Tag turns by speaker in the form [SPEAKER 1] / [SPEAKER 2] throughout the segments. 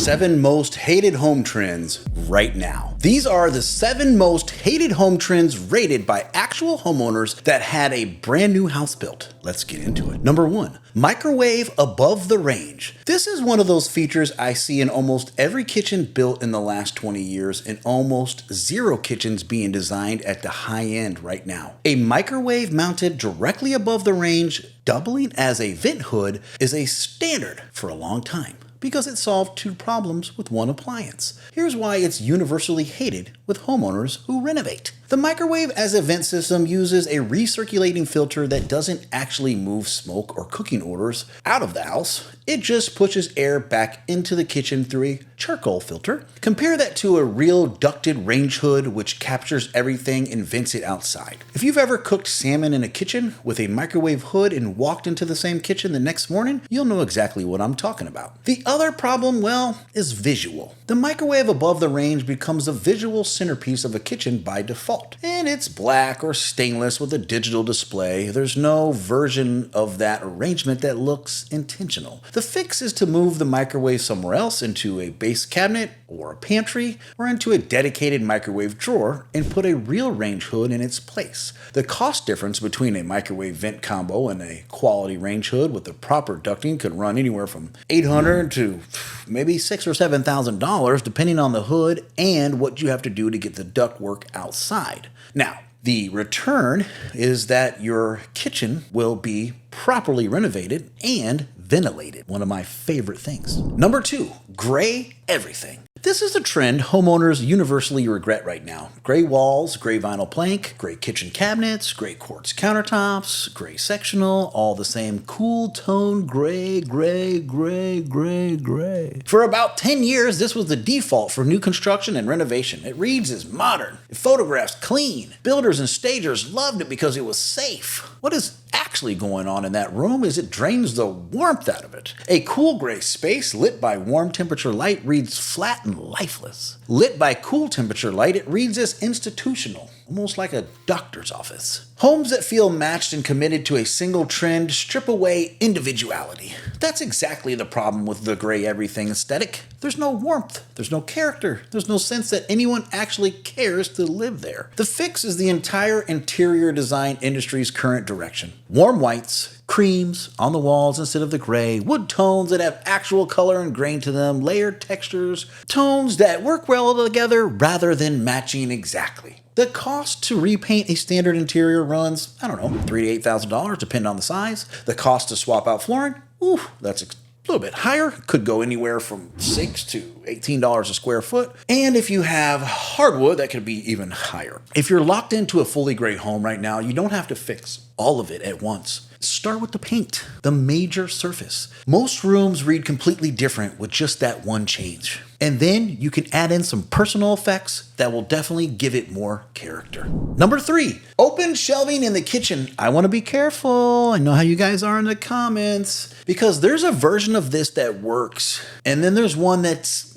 [SPEAKER 1] 7 most hated home trends right now. These are the 7 most hated home trends rated by actual homeowners that had a brand new house built. Let's get into it. Number 1, microwave above the range. This is one of those features I see in almost every kitchen built in the last 20 years and almost zero kitchens being designed at the high end right now. A microwave mounted directly above the range, doubling as a vent hood, is a standard for a long time, because it solved 2 problems with 1 appliance. Here's why it's universally hated with homeowners who renovate. The microwave as a vent system uses a recirculating filter that doesn't actually move smoke or cooking odors out of the house. It just pushes air back into the kitchen through a charcoal filter. Compare that to a real ducted range hood, which captures everything and vents it outside. If you've ever cooked salmon in a kitchen with a microwave hood and walked into the same kitchen the next morning, you'll know exactly what I'm talking about. The other problem, well, is visual. The microwave above the range becomes a visual centerpiece of a kitchen by default. And it's black or stainless with a digital display. There's no version of that arrangement that looks intentional. The fix is to move the microwave somewhere else, into a base cabinet or a pantry, or into a dedicated microwave drawer, and put a real range hood in its place. The cost difference between a microwave vent combo and a quality range hood with the proper ducting could run anywhere from $800 to maybe $6,000 or $7,000, depending on the hood and what you have to do to get the ductwork outside. Now, the return is that your kitchen will be properly renovated and ventilated. One of my favorite things. Number 2, gray everything. This is a trend homeowners universally regret right now. Gray walls, gray vinyl plank, gray kitchen cabinets, gray quartz countertops, gray sectional, all the same cool tone gray, gray, gray, gray, gray. For about 10 years, this was the default for new construction and renovation. It reads as modern. It photographs clean. Builders and stagers loved it because it was safe. What is actually going on in that room is it drains the warmth out of it. A cool gray space lit by warm temperature light reads flat and lifeless. Lit by cool temperature light, it reads as institutional, almost like a doctor's office. Homes that feel matched and committed to a single trend strip away individuality. That's exactly the problem with the gray everything aesthetic. There's no warmth, there's no character, there's no sense that anyone actually cares to live there. The fix is the entire interior design industry's current direction. Warm whites, creams on the walls instead of the gray, wood tones that have actual color and grain to them, layered textures, tones that work well together rather than matching exactly. The cost to repaint a standard interior runs, $3,000 to $8,000, depending on the size. The cost to swap out flooring, that's a little bit higher. Could go anywhere from $6 to $18 a square foot. And if you have hardwood, that could be even higher. If you're locked into a fully gray home right now, you don't have to fix all of it at once. Start with the paint, the major surface. Most rooms read completely different with just that one change. And then you can add in some personal effects that will definitely give it more character. Number 3, open shelving in the kitchen. I want to be careful. I know how you guys are in the comments, because there's a version of this that works. And then there's one that's,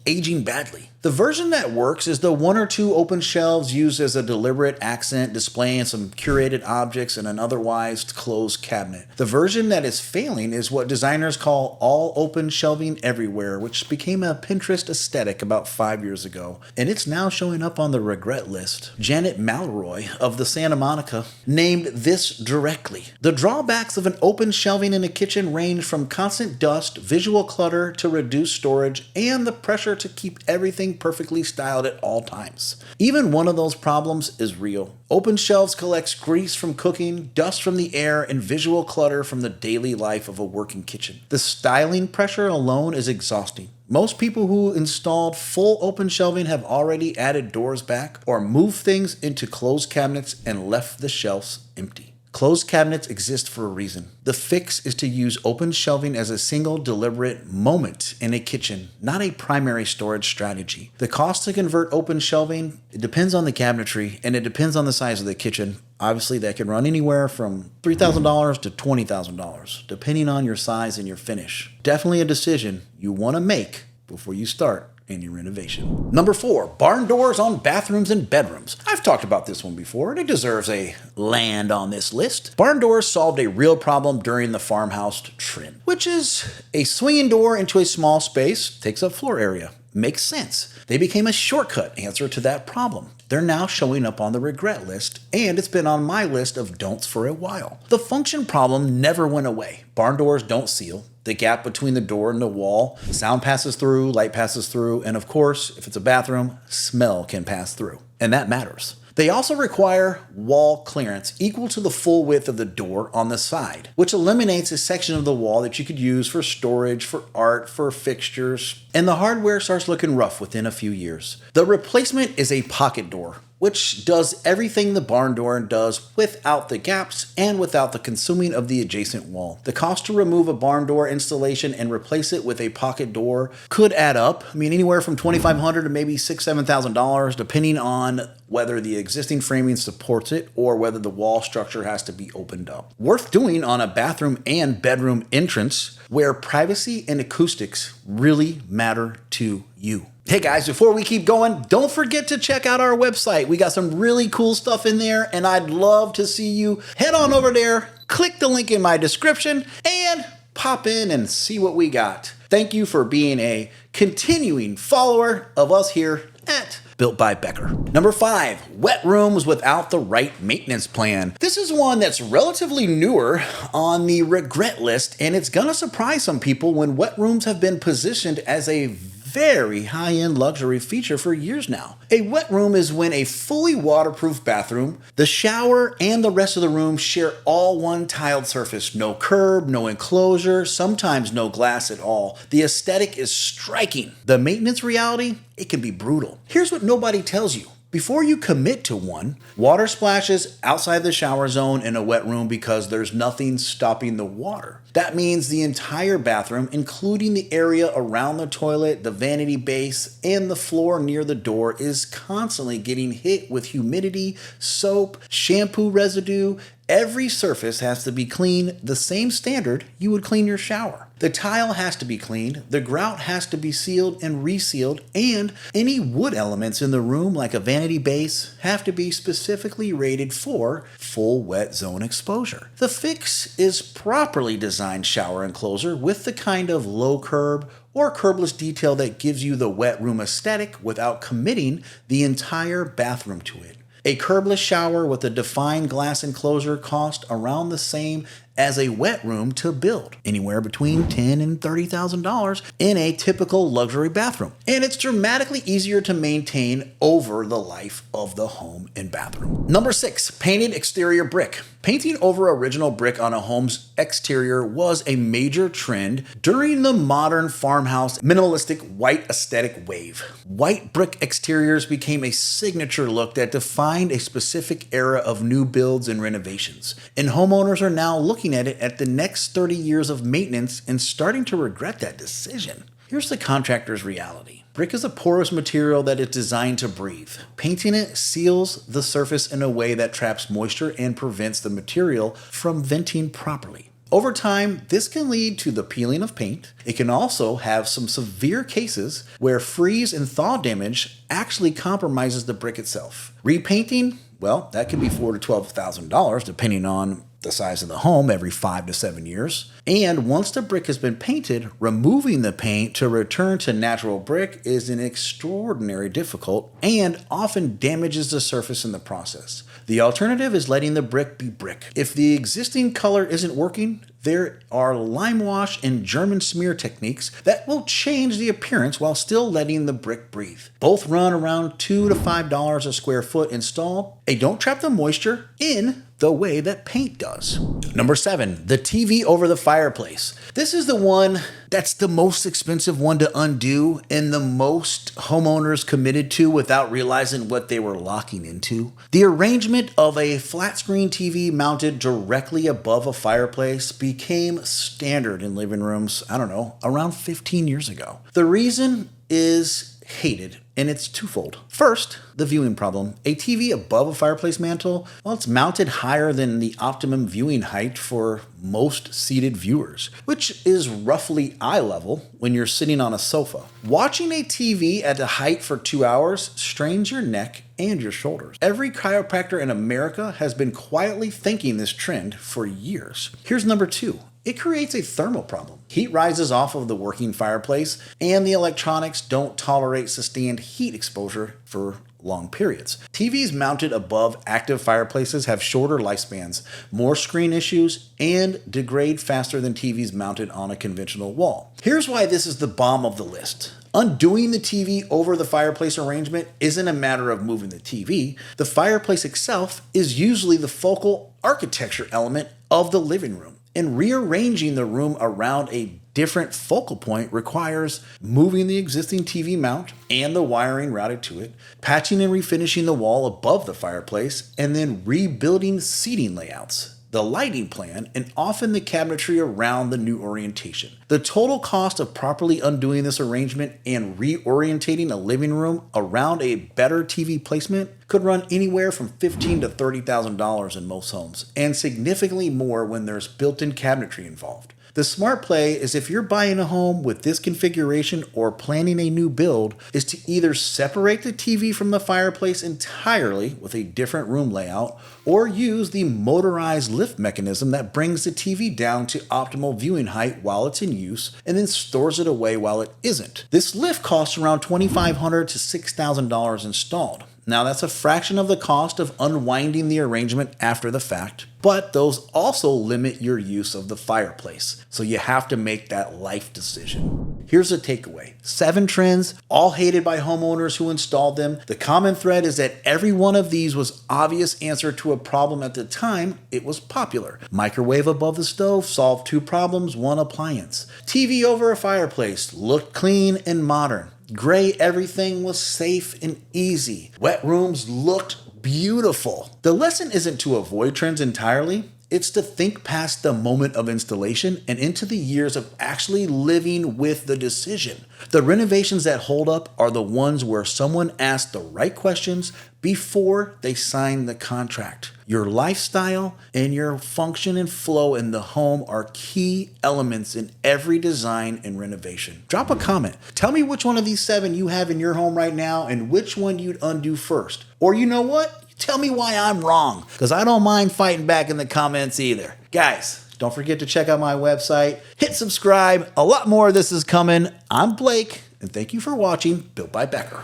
[SPEAKER 1] aging badly. The version that works is the 1 or 2 open shelves used as a deliberate accent, displaying some curated objects in an otherwise closed cabinet. The version that is failing is what designers call all open shelving everywhere, which became a Pinterest aesthetic about 5 years ago, and it's now showing up on the regret list. Janet Malroy of the Santa Monica named this directly. The drawbacks of an open shelving in a kitchen range from constant dust, visual clutter to reduced storage, and the pressure to keep everything perfectly styled at all times. Even one of those problems is real. Open shelves collects grease from cooking, dust from the air, and visual clutter from the daily life of a working kitchen. The styling pressure alone is exhausting. Most people who installed full open shelving have already added doors back or moved things into closed cabinets and left the shelves empty. Closed cabinets exist for a reason. The fix is to use open shelving as a single deliberate moment in a kitchen, not a primary storage strategy. The cost to convert open shelving, it depends on the cabinetry and it depends on the size of the kitchen. Obviously, that can run anywhere from $3,000 to $20,000, depending on your size and your finish. Definitely a decision you want to make before you start any renovation. Number 4, barn doors on bathrooms and bedrooms. I've talked about this one before, and it deserves a land on this list. Barn doors solved a real problem during the farmhouse trend, which is a swinging door into a small space, takes up floor area. Makes sense. They became a shortcut answer to that problem. They're now showing up on the regret list, and it's been on my list of don'ts for a while. The function problem never went away. Barn doors don't seal. The gap between the door and the wall, sound passes through, light passes through, and of course, if it's a bathroom, smell can pass through. And that matters. They also require wall clearance equal to the full width of the door on the side, which eliminates a section of the wall that you could use for storage, for art, for fixtures, and the hardware starts looking rough within a few years. The replacement is a pocket door, which does everything the barn door does without the gaps and without the consuming of the adjacent wall. The cost to remove a barn door installation and replace it with a pocket door could add up. I mean, anywhere from $2,500 to maybe $6,000, $7,000, depending on whether the existing framing supports it or whether the wall structure has to be opened up. Worth doing on a bathroom and bedroom entrance where privacy and acoustics really matter to you. Hey guys, before we keep going, don't forget to check out our website. We got some really cool stuff in there, and I'd love to see you. Head on over there, click the link in my description, and pop in and see what we got. Thank you for being a continuing follower of us here at Built by Becker. Number 5, wet rooms without the right maintenance plan. This is one that's relatively newer on the regret list, and it's gonna surprise some people when wet rooms have been positioned as a very high-end luxury feature for years now. A wet room is when a fully waterproof bathroom, the shower, and the rest of the room share all one tiled surface. No curb, no enclosure, sometimes no glass at all. The aesthetic is striking. The maintenance reality, it can be brutal. Here's what nobody tells you. Before you commit to one, water splashes outside the shower zone in a wet room because there's nothing stopping the water. That means the entire bathroom, including the area around the toilet, the vanity base, and the floor near the door, is constantly getting hit with humidity, soap, shampoo residue. Every surface has to be clean the same standard you would clean your shower. The tile has to be cleaned, the grout has to be sealed and resealed, and any wood elements in the room, like a vanity base, have to be specifically rated for full wet zone exposure. The fix is properly designed shower enclosure with the kind of low curb or curbless detail that gives you the wet room aesthetic without committing the entire bathroom to it. A curbless shower with a defined glass enclosure costs around the same as a wet room to build, anywhere between $10,000 and $30,000 in a typical luxury bathroom. And it's dramatically easier to maintain over the life of the home and bathroom. Number 6, painted exterior brick. Painting over original brick on a home's exterior was a major trend during the modern farmhouse minimalistic white aesthetic wave. White brick exteriors became a signature look that defined a specific era of new builds and renovations. And homeowners are now looking at it at the next 30 years of maintenance and starting to regret that decision. Here's the contractor's reality. Brick is a porous material that is designed to breathe. Painting it seals the surface in a way that traps moisture and prevents the material from venting properly. Over time, this can lead to the peeling of paint. It can also have some severe cases where freeze and thaw damage actually compromises the brick itself. Repainting, well, that can be $4,000 to $12,000 depending on the size of the home every 5 to 7 years. And once the brick has been painted, removing the paint to return to natural brick is an extraordinary difficult and often damages the surface in the process. The alternative is letting the brick be brick. If the existing color isn't working, there are lime wash and German smear techniques that will change the appearance while still letting the brick breathe. Both run around $2 to $5 a square foot installed and don't trap the moisture in the way that paint does. Number 7, the TV over the fireplace. This is the one that's the most expensive one to undo and the most homeowners committed to without realizing what they were locking into. The arrangement of a flat screen TV mounted directly above a fireplace became standard in living rooms, around 15 years ago. The reason is hated, and it's twofold. First, the viewing problem. A TV above a fireplace mantle, well, it's mounted higher than the optimum viewing height for most seated viewers, which is roughly eye level when you're sitting on a sofa. Watching a TV at the height for 2 hours strains your neck and your shoulders. Every chiropractor in America has been quietly thinking this trend for years. Here's number two. It creates a thermal problem. Heat rises off of the working fireplace, and the electronics don't tolerate sustained heat exposure for long periods. TVs mounted above active fireplaces have shorter lifespans, more screen issues, and degrade faster than TVs mounted on a conventional wall. Here's why this is the bomb of the list. Undoing the TV over the fireplace arrangement isn't a matter of moving the TV. The fireplace itself is usually the focal architecture element of the living room. And rearranging the room around a different focal point requires moving the existing TV mount and the wiring routed to it, patching and refinishing the wall above the fireplace, and then rebuilding seating layouts, the lighting plan, and often the cabinetry around the new orientation. The total cost of properly undoing this arrangement and reorientating a living room around a better TV placement could run anywhere from $15,000 to $30,000 in most homes, and significantly more when there's built-in cabinetry involved. The smart play is, if you're buying a home with this configuration or planning a new build, is to either separate the TV from the fireplace entirely with a different room layout, or use the motorized lift mechanism that brings the TV down to optimal viewing height while it's in use and then stores it away while it isn't. This lift costs around $2,500 to $6,000 installed. Now, that's a fraction of the cost of unwinding the arrangement after the fact, but those also limit your use of the fireplace, so you have to make that life decision. Here's the takeaway. 7 trends, all hated by homeowners who installed them. The common thread is that every one of these was obvious answer to a problem at the time it was popular. Microwave above the stove solved 2 problems, 1 appliance. TV over a fireplace looked clean and modern. Gray everything was safe and easy. Wet rooms looked beautiful. The lesson isn't to avoid trends entirely. It's to think past the moment of installation and into the years of actually living with the decision. The renovations that hold up are the ones where someone asked the right questions before they signed the contract. Your lifestyle and your function and flow in the home are key elements in every design and renovation. Drop a comment. Tell me which one of these 7 you have in your home right now and which one you'd undo first. Or you know what? Tell me why I'm wrong, because I don't mind fighting back in the comments either. Guys, don't forget to check out my website. Hit subscribe. A lot more of this is coming. I'm Blake, and thank you for watching Built by Becker.